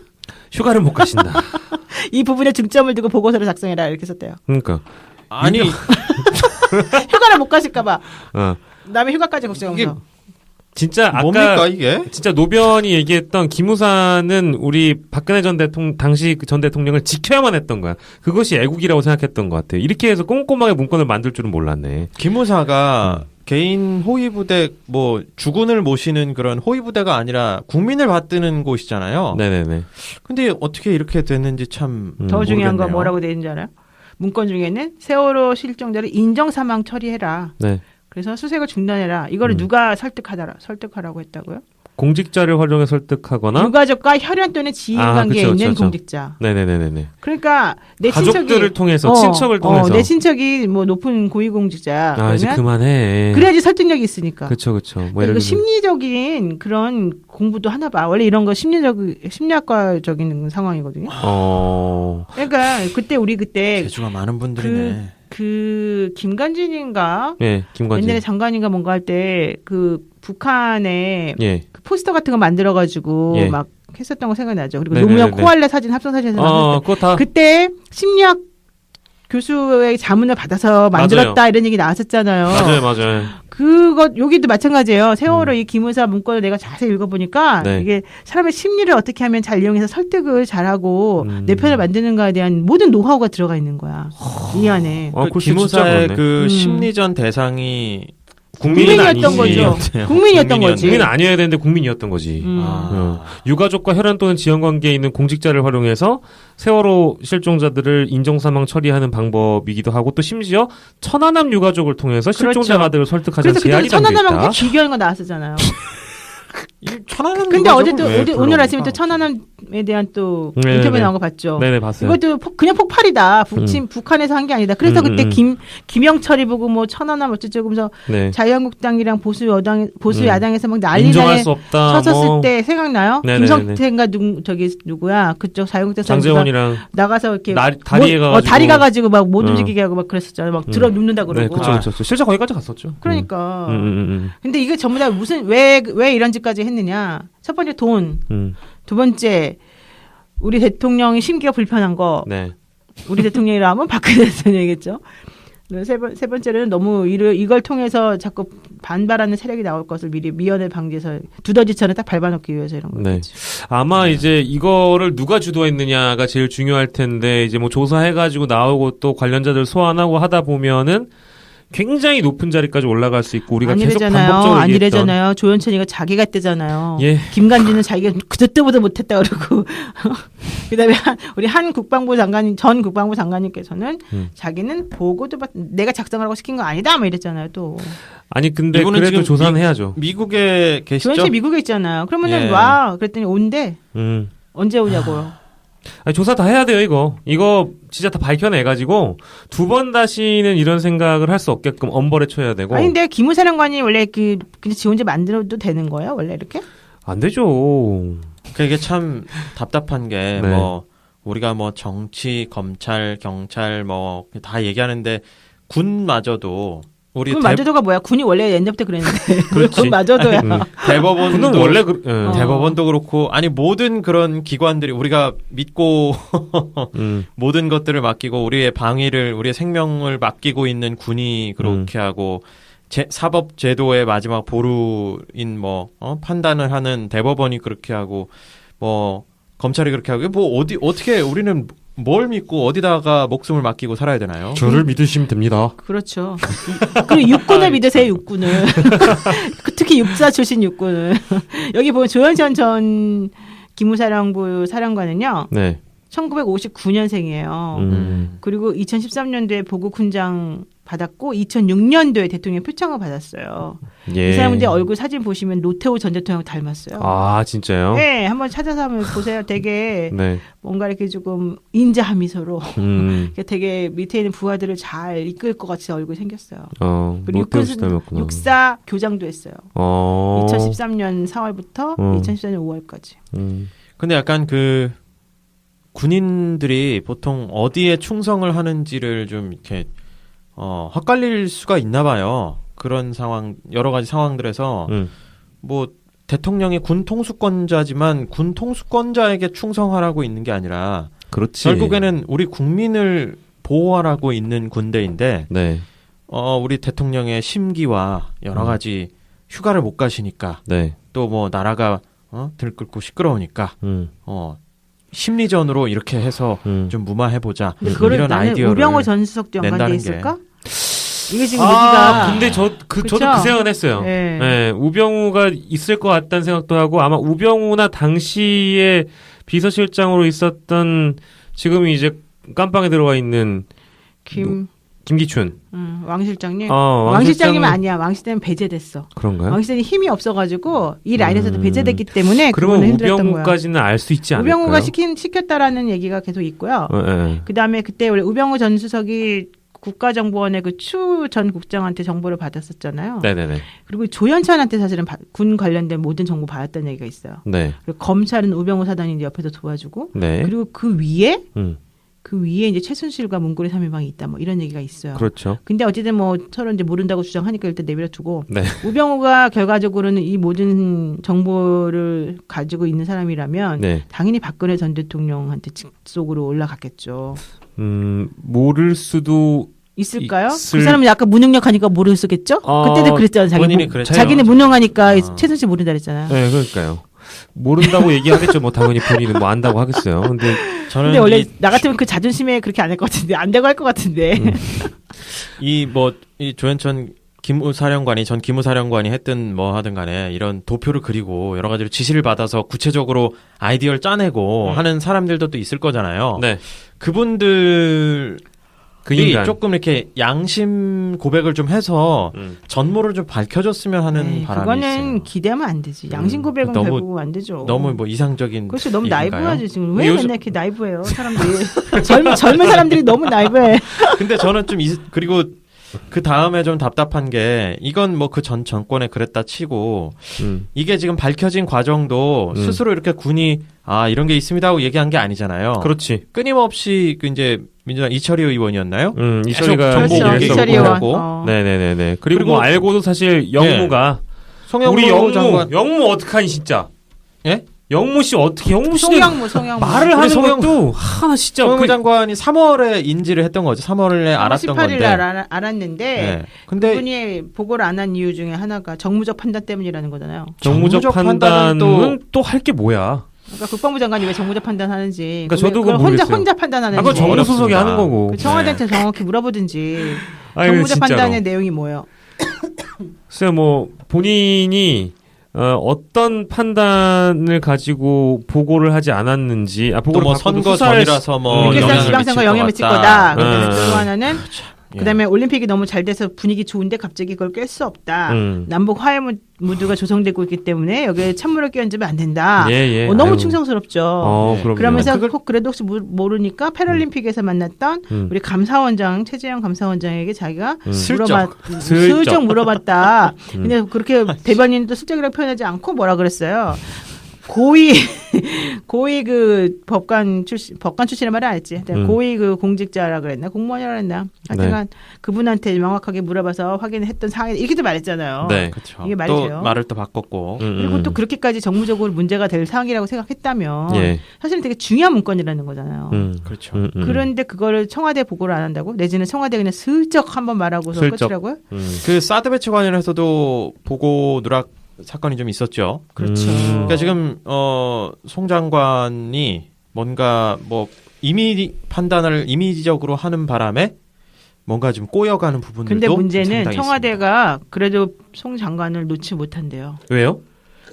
휴가를 못 가신다.
이 부분에 중점을 두고 보고서를 작성해라 이렇게 썼대요.
그러니까
아니
휴가를 못 가실까봐. 남의 휴가까지 걱정하면서.
진짜 아까
뭡니까 이게?
진짜 노변이 얘기했던 기무사는 우리 박근혜 전 대통령 당시 그 전 대통령을 지켜야만 했던 거야. 그것이 애국이라고 생각했던 것 같아요. 이렇게 해서 꼼꼼하게 문건을 만들 줄은 몰랐네.
기무사가 개인 호위부대 뭐 주군을 모시는 그런 호위부대가 아니라 국민을 받드는 곳이잖아요.
네네네.
근데 어떻게 이렇게 됐는지 참
더 중요한 건
모르겠네요.
뭐라고 돼 있는지 알아요? 문건 중에는 세월호 실종자를 인정사망 처리해라.
네.
그래서 수색을 중단해라. 이거를 누가 설득하라고 했다고요?
공직자를 활용해 설득하거나
유가족과 혈연 또는 지인 관계에
그쵸,
있는
그쵸.
공직자.
네네네네.
그러니까 내
가족들을
친척이
통해서 친척을 통해서
내 친척이 뭐 높은 고위공직자.
이제 그만해.
그래야지 설득력이 있으니까.
그렇죠. 뭐
이거 심리적인 그런 공부도 하나 봐. 원래 이런 거 심리학과적인 상황이거든요. 그러니까 우리 그때
재주가 많은 분들이네.
그 김관진인가?
예, 김관진.
옛날에 장관인가 뭔가 할 때 그 북한에
예.
그 포스터 같은 거 만들어가지고
예.
막 했었던 거 생각나죠. 그리고
네네네네.
노무현 코알레 사진 합성 사진에서
그거 다
그때 심리학 교수의 자문을 받아서 만들었다
맞아요.
이런 얘기 나왔었잖아요.
맞아요.
그거 여기도 마찬가지예요. 세월호 이 기무사 문건을 내가 자세히 읽어보니까
네.
이게 사람의 심리를 어떻게 하면 잘 이용해서 설득을 잘하고 내 편을 만드는가에 대한 모든 노하우가 들어가 있는 거야. 이 안에.
그
글쎄, 진짜
기무사의
그러네.
그 심리전 대상이
국민이었던 거죠. 국민이었던 거지.
국민은 아니어야 되는데 국민이었던 거지. 유가족과 혈연 또는 지연 관계에 있는 공직자를 활용해서 세월호 실종자들을 인정사망 처리하는 방법이기도 하고 또 심지어 천안함 유가족을 통해서 실종자가들을 설득하자는
그래서
제약이
그때
담겨
천안함하고
있다.
비교하는 거 나왔었잖아요.
천안함
근데 어제
유가족을
또
왜
오늘 아침에 또
그러는가?
천안함에 대한 또
네네네.
인터뷰 나온 거 봤죠.
네네 봤어요.
이것도 그냥 폭발이다. 북한에서 한 게 아니다. 그래서 그때 김영철이 보고 뭐 천안함 어쩌고 하면서
네.
자유한국당이랑 보수 야당에서 막 난리
인정할
나게
수 없다.
쳤었을
뭐.
때 생각나요?
네네네네.
김성태인가 누구야? 그쪽 자유한국당 사람들과
장재원이랑
나가서 이렇게
다리에 가가지고
다리 가가지고 막 못 움직이게 하고 막 그랬었잖아요. 막 들어 눕는다
네,
그러고.
그렇죠. 실제 거기까지 갔었죠.
그러니까.
음.
근데 이게 전부 다 무슨 왜 이런 짓까지 했느냐? 첫 번째 돈, 두 번째 우리 대통령이 심기가 불편한 거.
네.
우리 대통령이라면 박근혜 대통령이겠죠. 세 번째는 너무 이걸 통해서 자꾸 반발하는 세력이 나올 것을 미리 미연에 방지해서 두더지처럼 딱 밟아놓기 위해서 이런 거죠.
네. 아마 이제 이거를 누가 주도했느냐가 제일 중요할 텐데 이제 뭐 조사해가지고 나오고 또 관련자들 소환하고 하다 보면은 굉장히 높은 자리까지 올라갈 수 있고 우리가 계속 반복적으로 얘기했던
아니래잖아요. 조현천이가 자기가 했대잖아요.
예.
김관진은 자기가 그때보다 못했다 그러고 그다음에 우리 전 국방부 장관님께서는 자기는 보고도 내가 작성하라고 시킨 거 아니다 막 이랬잖아요. 또
아니 근데
이분은
그래도
지금
조사는 해야죠.
미국에 계시죠?
조현천 미국에 있잖아요. 그러면은
예.
와 그랬더니 온대. 언제 오냐고요.
아니, 조사 다 해야 돼요, 이거 진짜 다 밝혀내가지고, 2번 다시는 이런 생각을 할 수 없게끔 엄벌에 쳐야 되고.
아니, 근데 기무사령관이 원래 그냥 지 혼자 만들어도 되는 거예요? 원래 이렇게?
안 되죠.
그러니까 이게 참 답답한 게,
네.
우리가 정치, 검찰, 경찰, 다 얘기하는데, 군마저도 우리
군 마저도가 뭐야? 군이 원래 옛날부터 그랬는데.
그렇지.
군 마저도야.
대법원도
군은 원래
대법원도 그렇고 아니 모든 그런 기관들이 우리가 믿고 모든 것들을 맡기고 우리의 방위를 우리의 생명을 맡기고 있는 군이 그렇게 하고 사법 제도의 마지막 보루인 판단을 하는 대법원이 그렇게 하고 검찰이 그렇게 하고 어떻게 우리는 뭘 믿고 어디다가 목숨을 맡기고 살아야 되나요?
저를 믿으시면 됩니다.
그렇죠. 그리고 육군을 믿으세요, 육군을. 특히 육사 출신 육군을. 여기 보면 조현천 전 기무사령부 사령관은요.
네.
1959년생이에요. 그리고 2013년도에 보국 훈장 받았고 2006년도에 대통령 표창을 받았어요.
예.
이 사람인데 얼굴 사진 보시면 노태우 전 대통령 닮았어요.
아 진짜요?
네, 한번 찾아서 한번 보세요. 되게
네.
뭔가 이렇게 조금 인자한 미소로 되게 밑에 있는 부하들을 잘 이끌 것 같이 얼굴이 생겼어요. 그리고 육사 교장도 했어요. 2013년 4월부터 2014년 5월까지.
근데 약간 그 군인들이 보통 어디에 충성을 하는지를 좀 이렇게 헛갈릴 수가 있나 봐요. 그런 상황, 여러 가지 상황들에서 대통령이 군 통수권자지만 군 통수권자에게 충성하라고 있는 게 아니라
그렇지.
결국에는 우리 국민을 보호하라고 있는 군대인데
네.
우리 대통령의 심기와 여러 가지 휴가를 못 가시니까
네.
또 나라가 들끓고 시끄러우니까 심리전으로 이렇게 해서 좀 무마해보자 이런 아이디어를
우병우 전 수석도 연관돼 있을까? 이게 지금
근데 저도 그 생각은 했어요.
네.
네, 우병우가 있을 것 같다는 생각도 하고 아마 우병우나 당시에 비서실장으로 있었던 지금 이제 깜빵에 들어와 있는 김기춘.
왕 실장님.
왕
실장님은 아니야. 왕 실장님 배제됐어.
그런가요?
왕 실장님 힘이 없어가지고 이 라인에서도 배제됐기 때문에
그러면
힘들었던
우병우까지는 알 수 있지 않을까요?
우병우가 시켰다라는 얘기가 계속 있고요. 그 다음에 그때 원래 우병우 전 수석이 국가정보원의 그 추 전 국장한테 정보를 받았었잖아요.
네네네.
그리고 조현천한테 사실은 군 관련된 모든 정보 받았다는 얘기가 있어요.
네.
그리고 검찰은 우병우 사단이 옆에서 도와주고,
네.
그리고 그 위에 이제 최순실과 문고리 3인방이 있다, 이런 얘기가 있어요.
그렇죠.
근데 어쨌든 서로 이제 모른다고 주장하니까 일단 내버려두고,
네.
우병우가 결과적으로는 이 모든 정보를 가지고 있는 사람이라면
네.
당연히 박근혜 전 대통령한테 직속으로 올라갔겠죠.
모를 수도
있을까요? 그 사람은 약간 무능력하니까 모를 수겠죠? 그때도 그랬잖아요. 자기는 무능하니까 최순실 모른다 그랬잖아요.
네, 그러니까요. 모른다고 얘기하겠죠. 당연히 본인은 안다고 하겠어요. 근데
원래 나 같으면 그 자존심에 그렇게 안 할 것 같은데, 안 되고 할 것 같은데.
이 조현천 기무사령관이 전 기무사령관이 했든 하든 간에 이런 도표를 그리고 여러 가지로 지시를 받아서 구체적으로 아이디어를 짜내고 하는 사람들도 또 있을 거잖아요.
네.
그분들이 조금 이렇게 양심 고백을 좀 해서 전모를 좀 밝혀줬으면 하는 바람이
그거는
있어요.
기대하면 안 되지. 양심 고백은 결국 안 되죠.
너무 이상적인.
그렇죠. 너무
얘기인가요?
나이브하지 지금. 왜 맨날 이렇게 나이브해요, 사람들이. 젊은 사람들이 너무 나이브해.
근데 저는 그리고 그 다음에 좀 답답한 게 이건 그 전 정권에 그랬다 치고 이게 지금 밝혀진 과정도 스스로 이렇게 군이 이런 게 있습니다 하고 얘기한 게 아니잖아요.
그렇지.
끊임없이 이제 민주당 이철희 의원이었나요?
이철희가
정보 얘기하고.
네네네네. 그리고 알고도 사실 영무가 우리 영무 어떡하니 진짜? 예? 영무 씨 어떻게 영무 씨는
송영무
말을 하는 것도 진짜
송영무 장관이 3월에 인지를 했던 거죠. 3월에 알았던
18일
건데.
알았는데
네. 근데
그분이 보고를 안 한 이유 중에 하나가 정무적 판단 때문이라는 거잖아요.
정무적 판단은 또 할 게 뭐야?
그러니까 국방부 장관이 왜 정무적 판단하는지.
그러니까 저도 그걸 모르겠어요.
혼자 판단하는지.
그건 정무 소속이 하는 거고.
청와대한테 정확히 물어보든지. 정무적 판단의 내용이 뭐예요?
글쎄요, 본인이 어떤 판단을 가지고 보고를 하지 않았는지, 보고를
선거 전이라서
일단 지방선거 영향을 미칠 거다. 또 하나는
예.
그다음에 올림픽이 너무 잘 돼서 분위기 좋은데 갑자기 그걸 깰 수 없다. 남북 화해 무드가 조성되고 있기 때문에 여기에 찬물을 끼얹으면 안 된다. 너무 충성스럽죠. 그러면서 그래도 혹시 모르니까 패럴림픽에서 만났던 우리 감사원장 최재형 감사원장에게 자기가 슬쩍 물어봤다. 근데 그렇게 대변인도 슬쩍이라고 표현하지 않고 뭐라 그랬어요. 고위 그 법관 출신의 말은 안 했지. 고위 그 공직자라 그랬나 공무원이라 그랬나. 하여튼간 그분한테 명확하게 물어봐서 확인했던 사항이 이렇게도 말했잖아요.
네.
그렇죠.
이게 말이
또
돼요.
말을 또 바꿨고.
그리고 또 그렇게까지 정무적으로 문제가 될 사항이라고 생각했다면
예.
사실은 되게 중요한 문건이라는 거잖아요.
그렇죠.
그런데 그거를 청와대 보고를 안 한다고? 내지는 청와대 그냥 슬쩍 한번 말하고서
슬쩍.
끝이라고요?
그 사드 배치 관련해서도 보고 누락 사건이 좀 있었죠.
그렇죠.
그러니까 지금 송 장관이 뭔가 뭐 이미 판단을 이미지적으로 하는 바람에 뭔가 좀 꼬여가는 부분들도
근데 문제는
상당히
청와대가 그래도 송 장관을 놓지 못한대요.
왜요?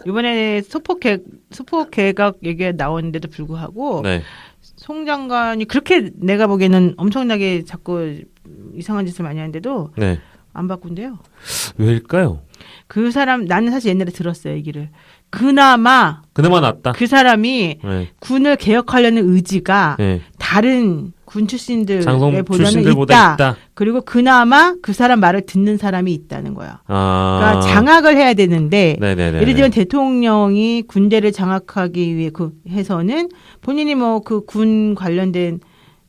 이번에 소폭 개각 얘기가 나오는데도 불구하고
네.
송 장관이 그렇게 내가 보기에는 엄청나게 자꾸 이상한 짓을 많이 하는데도
네.
안 바꾼대요.
왜일까요?
그 사람 나는 사실 옛날에 들었어요 얘기를. 그나마
낫다.
그 사람이
네.
군을 개혁하려는 의지가
네.
다른 군 출신들에
장성
보다는
출신들보다
있다.
있다.
그리고 그나마 그 사람 말을 듣는 사람이 있다는 거야.
아.
그러니까 장악을 해야 되는데
네네네.
예를 들면 대통령이 군대를 장악하기 위해 해서는 본인이 뭐 그 군 관련된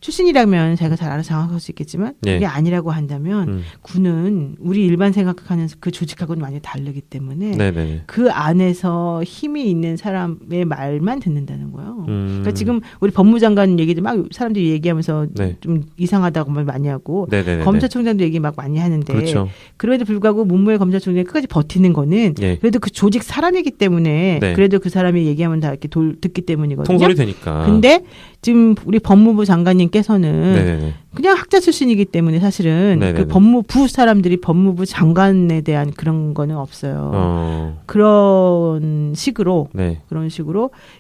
출신이라면 자기가 잘 알아서 장악할 수 있겠지만
네.
그게 아니라고 한다면 군은 우리 일반 생각하는 그 조직하고는 많이 다르기 때문에
네네.
그 안에서 힘이 있는 사람의 말만 듣는다는 거예요. 그러니까 지금 우리 법무장관 얘기도 막 사람들이 얘기하면서
네.
좀 이상하다고 말 많이 하고
네네네.
검찰총장도 얘기 막 많이 하는데
그렇죠.
그럼에도 불구하고 문무일 검찰총장이 끝까지 버티는 거는
예.
그래도 그 조직 사람이기 때문에
네.
그래도 그 사람이 얘기하면 다 이렇게 듣기 때문이거든요.
통솔이 되니까.
근데 지금 우리 법무부 장관님께서는
네네네.
그냥 학자 출신이기 때문에 사실은
네네네.
그 법무부 사람들이 법무부 장관에 대한 그런 거는 없어요. 그런 식으로
네.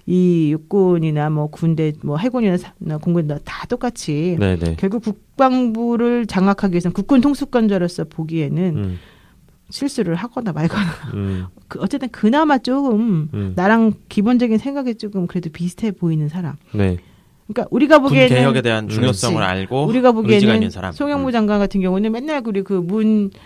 이 육군이나 뭐 군대 뭐 해군이나 공군이나 다 똑같이
네네.
결국 국방부를 장악하기 위해서는 국군 통수권자로서 보기에는 실수를 하거나 말거나 어쨌든 그나마 조금 나랑 기본적인 생각이 조금 그래도 비슷해 보이는 사람.
네.
그러니까 우리가
군
보기에는
개혁에 대한 중요성을
그렇지.
알고
우리가
의지가 있는
보기에는
사람.
송영무 장관 같은 경우는 맨날 우리 그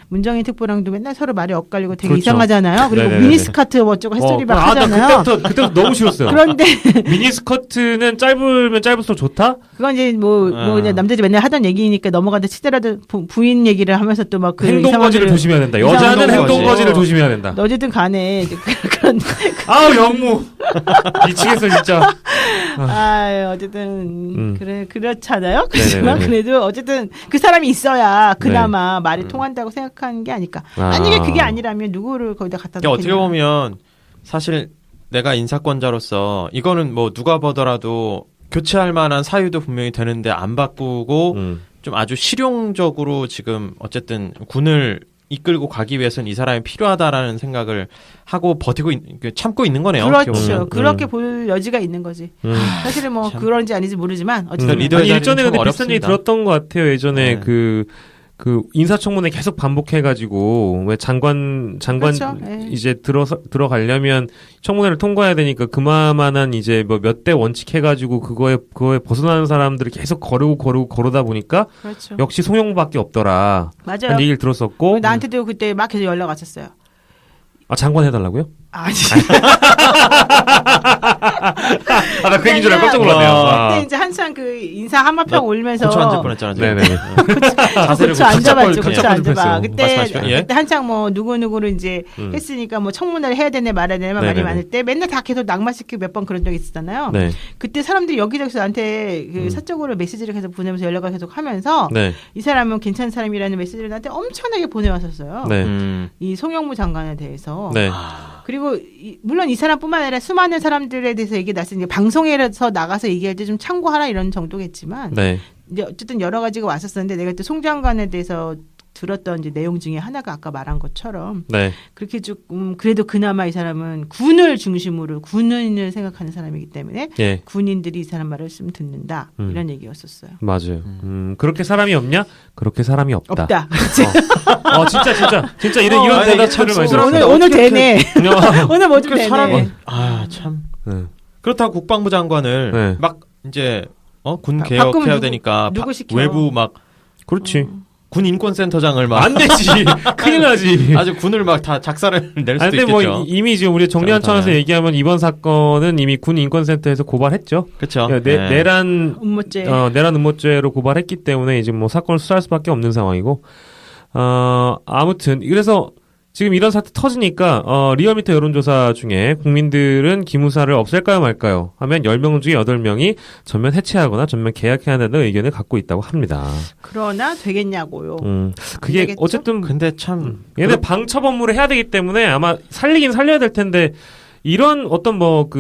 문정인 특보랑도 맨날 서로 말이 엇갈리고 되게
그렇죠.
이상하잖아요. 그리고
네네네네.
미니스커트 어쩌고 햇소리 막 하잖아요.
나 그때부터 너무 싫었어요.
그런데
미니스커트는 짧으면 짧을수록 좋다?
그건 이제 뭐 그냥 남자들이 맨날 하던 얘기니까 넘어가는데 치더라도 부인 얘기를 하면서 또 막 그
행동거지를 조심해야 된다. 여자는 행동거지를 조심해야 된다.
어쨌든 간에 그런
아우 영무 미치겠어 진짜.
어쨌든 그렇잖아요. 그렇지만
네네네네.
그래도 어쨌든 그 사람이 있어야 그나마 말이 통한다고 생각하는 게 아닐까. 만약에 그게 아니라면 누구를 거기다 갖다 놓겠냐.
어떻게 보면 사실 내가 인사권자로서 이거는 뭐 누가 보더라도 교체할 만한 사유도 분명히 되는데 안 바꾸고 좀 아주 실용적으로 지금 어쨌든 군을 이끌고 가기 위해서는 이 사람이 필요하다라는 생각을 하고 버티고 참고 있는 거네요.
그렇죠. 그렇게 볼 여지가 있는 거지. 사실은 뭐 그런지 아닌지 모르지만 어쨌든
리더의
아니 예전에
자리는
근데
좀
비슷한 얘기
어렵습니다.
들었던 것 같아요. 예전에
네.
그 인사청문회 계속 반복해가지고 왜 장관
그렇죠. 예.
이제 들어가려면 청문회를 통과해야 되니까 그만한 이제 뭐 몇 대 원칙 해가지고 그거에 벗어나는 사람들을 계속 거르다 보니까
그렇죠.
역시 송영무밖에 없더라.
맞아요.
한 얘기를 들었었고
나한테도 그때 막 계속 연락 왔었어요.
아 장관 해달라고요?
아니.
나 그 얘기인 줄 알고 깜짝 놀랐네요.
그때 이제 한창 그 인사 한마평 올리면서
고쳐 앉을 뻔했잖아. 지금.
네네.
자세를
고쳐 앉아봤죠.
깜짝
고쳐 앉아봐.
놀랐어요.
그때
말씀하십시오. 예?
그때 한창 뭐 누구누구를 이제 했으니까 뭐 청문회를 해야 되네 말아야 되네 말이
네네네.
많을 때 맨날 다 계속 낙마시키고 몇 번 그런 적이 있었잖아요.
네.
그때 사람들이 여기저기서 나한테 그 사적으로 메시지를 계속 보내면서 연락을 계속 하면서
네.
이 사람은 괜찮은 사람이라는 메시지를 나한테 엄청나게 보내왔었어요.
네.
이 송영무 장관에 대해서.
네.
그리고 물론 이 사람뿐만 아니라 수많은 사람들에 대해서 얘기 났으니 방송에서 나가서 얘기할 때 좀 참고하라 이런 정도겠지만
네.
이제 어쨌든 여러 가지가 왔었었는데 내가 또 송 장관에 대해서 들었던 이제 내용 중에 하나가 아까 말한 것처럼
네.
그렇게 조금 그래도 그나마 이 사람은 군을 중심으로 군인을 생각하는 사람이기 때문에
예.
군인들이 이 사람 말을 좀 듣는다 이런 얘기였었어요.
맞아요. 그렇게 사람이 없냐? 그렇게 사람이 없다.
없다.
진짜 이런 대답들을 많이 들었어요.
오늘 되네. 오늘 뭐 좀
그
되네.
사람은 참
네.
그렇다고 국방부 장관을
네.
막 이제 군
바꾸면
개혁해야 되니까
누구 시켜?
음.
외부 막
그렇지.
군 인권센터장을 막
안 되지. 큰일 나지.
아주 군을 막 다 작사를 낼 수도
근데
있겠죠.
뭐 이미 지금 우리 정리한 차원에서 얘기하면 이번 사건은 이미 군 인권센터에서 고발했죠.
그렇죠.
내란
음모죄.
내란 음모죄로 고발했기 때문에 이제 뭐 사건을 수사할 수밖에 없는 상황이고. 아무튼 그래서 지금 이런 사태 터지니까 리얼미터 여론조사 중에 국민들은 기무사를 없앨까요 말까요 하면 10명 중에 8명이 전면 해체하거나 전면 개혁해야 한다는 의견을 갖고 있다고 합니다.
그러나 되겠냐고요.
그게
되겠죠?
어쨌든
근데 참
얘네 방첩 업무를 해야 되기 때문에 아마 살리긴 살려야 될 텐데 이런 어떤 뭐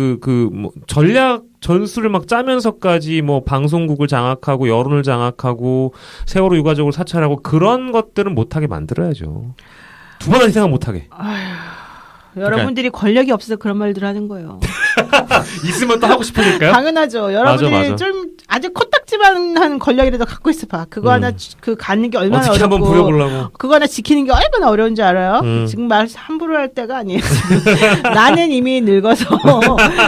전략 전술을 막 짜면서까지 뭐 방송국을 장악하고 여론을 장악하고 세월호 유가족을 사찰하고 그런 것들은 못하게 만들어야죠. 두 번은 생각 못하게.
여러분들이 권력이 없어서 그런 말들 하는 거예요.
있으면 또 하고 싶으니까요?
당연하죠. 여러분들이
맞아.
좀 아주 코딱지만한 권력이라도 갖고 있어봐. 그거 하나 그 갖는 게 얼마나
어떻게
어렵고
한번 부려보려고.
그거 하나 지키는 게 얼마나 어려운지 알아요? 지금 말 함부로 할 때가 아니에요. 나는 이미 늙어서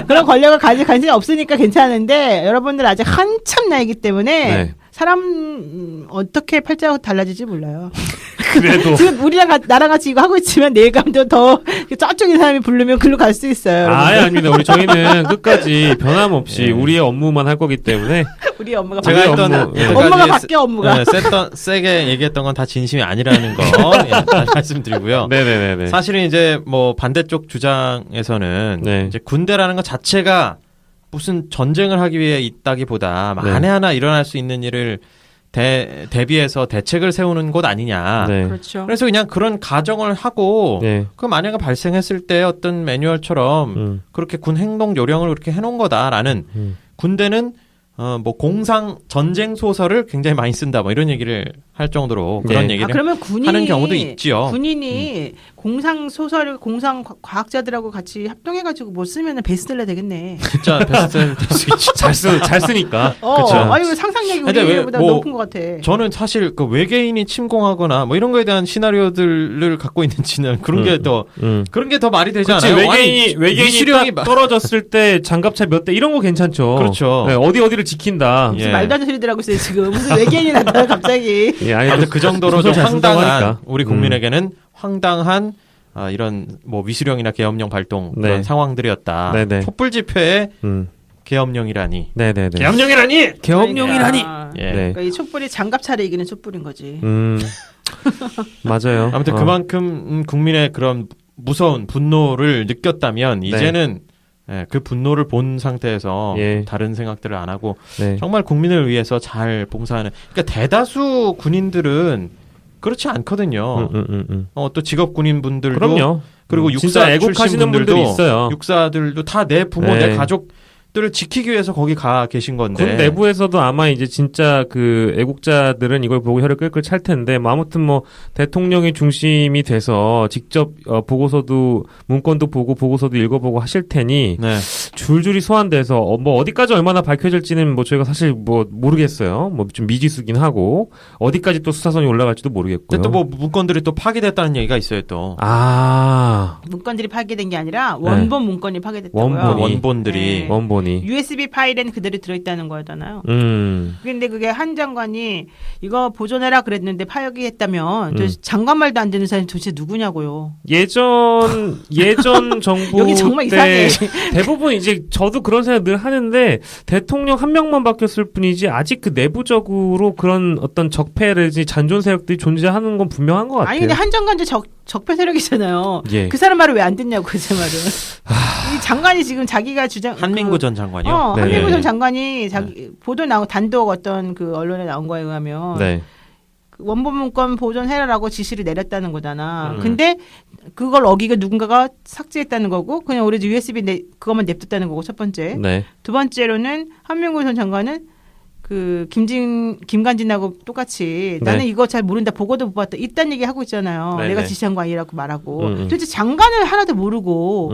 그런 권력을 가질 가능성이 없으니까 괜찮은데 여러분들 아직 한참 나이기 때문에
네.
사람 어떻게 팔자가 달라질지 몰라요.
그래도
지금 우리랑 나랑 같이 이거 하고 있지만 내일 가면 더 저쪽인 사람이 부르면 글로 갈 수 있어요.
아예 아닙니다. 우리 저희는 끝까지 변함없이 우리의 업무만 할 거기 때문에
우리 엄마가
제가 했던
엄마가 바뀌어 업무가.
세게 얘기했던 건 다 진심이 아니라는 거 말씀드리고요.
네네네.
사실은 이제 뭐 반대쪽 주장에서는
네.
이제 군대라는 것 자체가 무슨 전쟁을 하기 위해 있다기보다 만에 하나 일어날 수 있는 일을 대비해서 대책을 세우는 곳 아니냐.
네.
그렇죠.
그래서 그냥 그런 가정을 하고
네.
그 만약에 발생했을 때 어떤 매뉴얼처럼 그렇게 군 행동 요령을 그렇게 해놓은 거다라는 군대는 뭐 공상 전쟁 소설을 굉장히 많이 쓴다 뭐 이런 얘기를 할 정도로 그런 얘기를
그러면 군인이,
하는 경우도 있지요.
군인이 공상 소설을 공상 과학자들하고 같이 합동해가지고 뭐 쓰면은 베스트셀러 되겠네.
진짜 베스트셀러 될 수 있죠.
잘 쓰니까.
그쵸.
아니 상상력이
근데 왜
우리보다
뭐
높은 것 같아.
저는 사실 그 외계인이 침공하거나 뭐 이런 거에 대한 시나리오들을 갖고 있는지는 그런 게 더 그런 게 더 말이 되지
그치,
않아요?
외계인이
위수령이
딱 떨어졌을 때 장갑차 몇 대 이런 거 괜찮죠.
그렇죠.
네, 어디를 지킨다.
무슨 말도 안 되는 소리들 하고 있어요 지금. 무슨 외계인이 나타나 갑자기.
예, 아니,
아무튼 그 정도로 좀
소설 잘 쓴다고
황당한
하니까.
우리 국민에게는 황당한 이런 뭐 위수령이나 계엄령 발동 그런
네.
상황들이었다.
네네.
촛불 집회에 계엄령이라니.
네네네.
계엄령이라니.
계엄령이라니.
예.
네.
그러니까 이 촛불이 장갑차를 이기는 촛불인 거지.
맞아요.
아무튼 그만큼 국민의 그런 무서운 분노를 느꼈다면 이제는 그 분노를 본 상태에서 다른 생각들을 안 하고 정말 국민을 위해서 잘 봉사하는. 그러니까 대다수 군인들은 그렇지 않거든요. 또 직업 군인분들도
그럼요.
그리고
진짜
육사
애국하시는 분들이 있어요.
육사들도 다 내 부모, 내 가족들을 지키기 위해서 거기 가 계신 건데.
군 내부에서도 아마 이제 진짜 그 애국자들은 이걸 보고 혀를 끌끌 찰 텐데, 뭐 아무튼 뭐 대통령이 중심이 돼서 직접 보고서도 문건도 보고 보고서도 읽어보고 하실 테니 줄줄이 소환돼서 뭐 어디까지 얼마나 밝혀질지는 뭐 저희가 사실 뭐 모르겠어요. 뭐 좀 미지수긴 하고 어디까지 또 수사선이 올라갈지도 모르겠고요.
근데 또 뭐 문건들이 또 파기됐다는 얘기가 있어요 또.
문건들이 파괴된 게 아니라 원본 문건이 파괴됐다고요.
원본들이.
원본이.
USB 파일에는 그대로 들어있다는 거잖아요. 근데 그게 한 장관이 이거 보존해라 그랬는데 파괴했다면 장관 말도 안 되는 사람이 도대체 누구냐고요.
예전 정부
여기 정말
때
이상해.
대부분 이제 저도 그런 생각 늘 하는데 대통령 한 명만 바뀌었을 뿐이지 아직 그 내부적으로 그런 어떤 적폐라든지 잔존 세력들이 존재하는 건 분명한 것 같아요.
아니 근데 한 장관도 적폐 세력이잖아요.
예.
그 사람 말을 왜 안 듣냐고 그 말을. 이 장관이 지금 자기가 주장
한민구 전 장관이요.
한민구 전 장관이 자기 보도 나온 단독 어떤 그 언론에 나온 거에 의하면 원본 문건 보존해라라고 지시를 내렸다는 거잖아. 근데 그걸 어기가 누군가가 삭제했다는 거고 그냥 오히려 USB 그것만 냅뒀다는 거고 첫 번째. 두 번째로는 한민구 전 장관은 그 김관진하고 똑같이 나는 이거 잘 모른다 보고도 못 봤다 이딴 얘기 하고 있잖아요. 내가 지시한 거 아니라고 말하고 도대체 장관을 하나도 모르고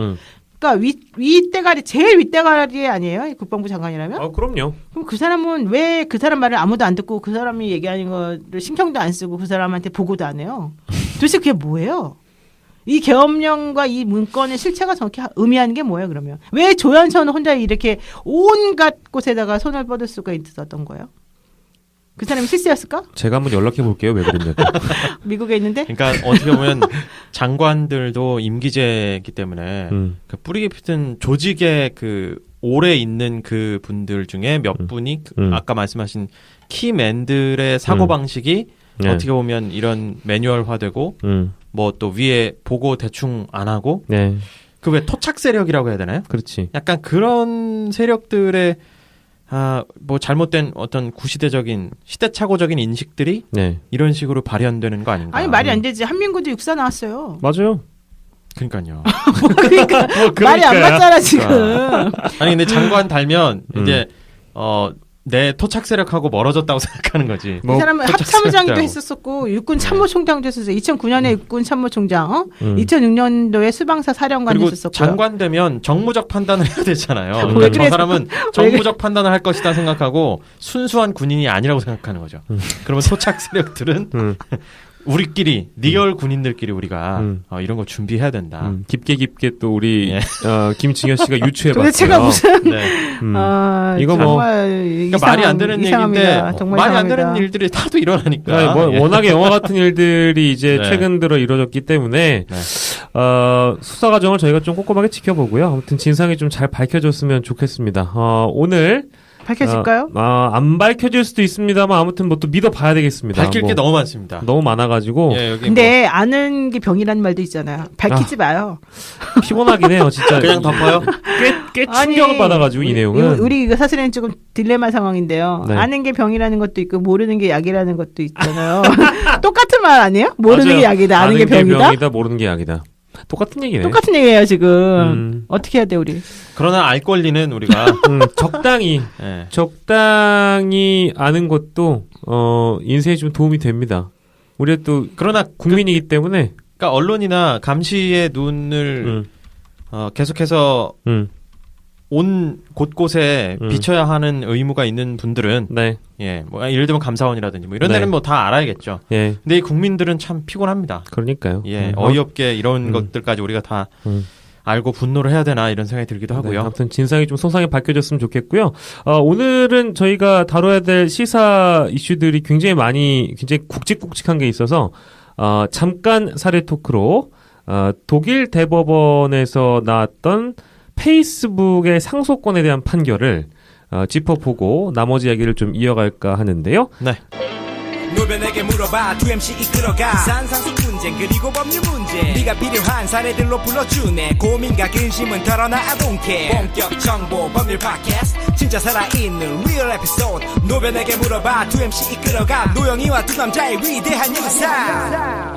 그러니까 윗대가리 제일 윗대가리 아니에요? 국방부 장관이라면?
그럼요.
그럼 그 사람은 왜 그 사람 말을 아무도 안 듣고 그 사람이 얘기하는 거를 신경도 안 쓰고 그 사람한테 보고도 안 해요? 도대체 그게 뭐예요? 이 계엄령과 이 문건의 실체가 정확히 의미하는 게 뭐예요, 그러면? 왜 조연천 혼자 이렇게 온갖 곳에다가 손을 뻗을 수가 있었던 거예요? 그 사람이 실세였을까?
제가 한번 연락해 볼게요. 왜 그랬냐고.
미국에 있는데?
그러니까 어떻게 보면 장관들도 임기제이기 때문에 그 뿌리 깊은 조직에 그 오래 있는 그 분들 중에 몇 분이 아까 말씀하신 키맨들의 사고 방식이
네.
어떻게 보면 이런 매뉴얼화되고 뭐 또 위에 보고 대충 안 하고
네.
그 왜 토착 세력이라고 해야 되나요?
그렇지.
약간 그런 세력들의 뭐 잘못된 어떤 구시대적인 시대착오적인 인식들이
네.
이런 식으로 발현되는 거 아닌가?
아니 말이 안 되지. 한민구도 육사 나왔어요.
맞아요.
그러니까요.
그러니까 말이 안 맞잖아 지금.
아니 근데 장관 달면 이제 내 토착 세력하고 멀어졌다고 생각하는 거지.
이 사람은 합참의장도
세력자고.
했었고 육군 참모총장도 했었어요. 2009년에 육군 참모총장, 2006년도에 수방사 사령관
그리고
했었고.
장관 되면 정무적 판단을 해야 되잖아요.
왜
그러니까 저
그래?
사람은 정무적 판단을 할 것이다 생각하고 순수한 군인이 아니라고 생각하는 거죠. 그러면 토착 세력들은 우리끼리 리얼 군인들끼리 우리가 이런 거 준비해야 된다.
깊게 또 우리 김진현 씨가 유추해봤어요.
도대체가 무슨
네.
이거 뭐
그러니까 말이 안 되는 얘기인데
정말
말이 안
이상합니다.
되는 일들이 다도 일어나니까.
뭐 워낙에 영화 같은 일들이 이제
네.
최근 들어 이루어졌기 때문에
네.
수사 과정을 저희가 좀 꼼꼼하게 지켜보고요. 아무튼 진상이 좀 잘 밝혀졌으면 좋겠습니다. 오늘
밝혀질까요?
안 밝혀질 수도 있습니다만 아무튼 뭐 또 믿어봐야 되겠습니다.
밝힐 게 너무 많습니다.
너무 많아가지고
예, 여기
근데 아는 게 병이라는 말도 있잖아요. 밝히지 마요.
피곤하긴 해요, 진짜.
그냥 덮어요.
꽤 충격을 받아가지고 이 내용은.
우리 이거 사실은 조금 딜레마 상황인데요.
네.
아는 게 병이라는 것도 있고 모르는 게 약이라는 것도 있잖아요. 똑같은 말 아니에요? 모르는
맞아요.
게 약이다. 아는 게 병이다.
모르는 게 약이다. 똑같은 얘기네.
똑같은 얘기예요 지금. 어떻게 해야 돼 우리?
그러나 알 권리는 우리가
적당히
예.
적당히 아는 것도 인생에 좀 도움이 됩니다. 우리가 또
그러나
국민이기 때문에.
그러니까 언론이나 감시의 눈을 계속해서 온 곳곳에 비춰야 하는 의무가 있는 분들은
네.
예, 뭐 예를 들면 감사원이라든지 뭐 이런
네.
데는 뭐 다 알아야겠죠.
예.
근데 이 국민들은 참 피곤합니다.
그러니까요.
예, 어이없게 이런 것들까지 우리가 다 알고 분노를 해야 되나 이런 생각이 들기도 하고요.
네, 아무튼 진상이 좀 소상히 밝혀졌으면 좋겠고요. 오늘은 저희가 다뤄야 될 시사 이슈들이 굉장히 굵직굵직한 게 있어서 잠깐 사례 토크로 독일 대법원에서 나왔던 페이스북의 상속권에 대한 판결을 짚어보고 나머지 이야기를 좀 이어갈까 하는데요.
네.
노변에게 물어봐 2MC 이끌어가 산상속 분쟁 그리고 법률 문제 네가 필요한 사례들로 불러주네 고민과 근심은 털어놔 I don't care 본격 정보 법률 팟캐스트 진짜 살아있는 리얼 에피소드 노변에게 물어봐 2MC 이끌어가 노영이와 두 남자의 위대한 유사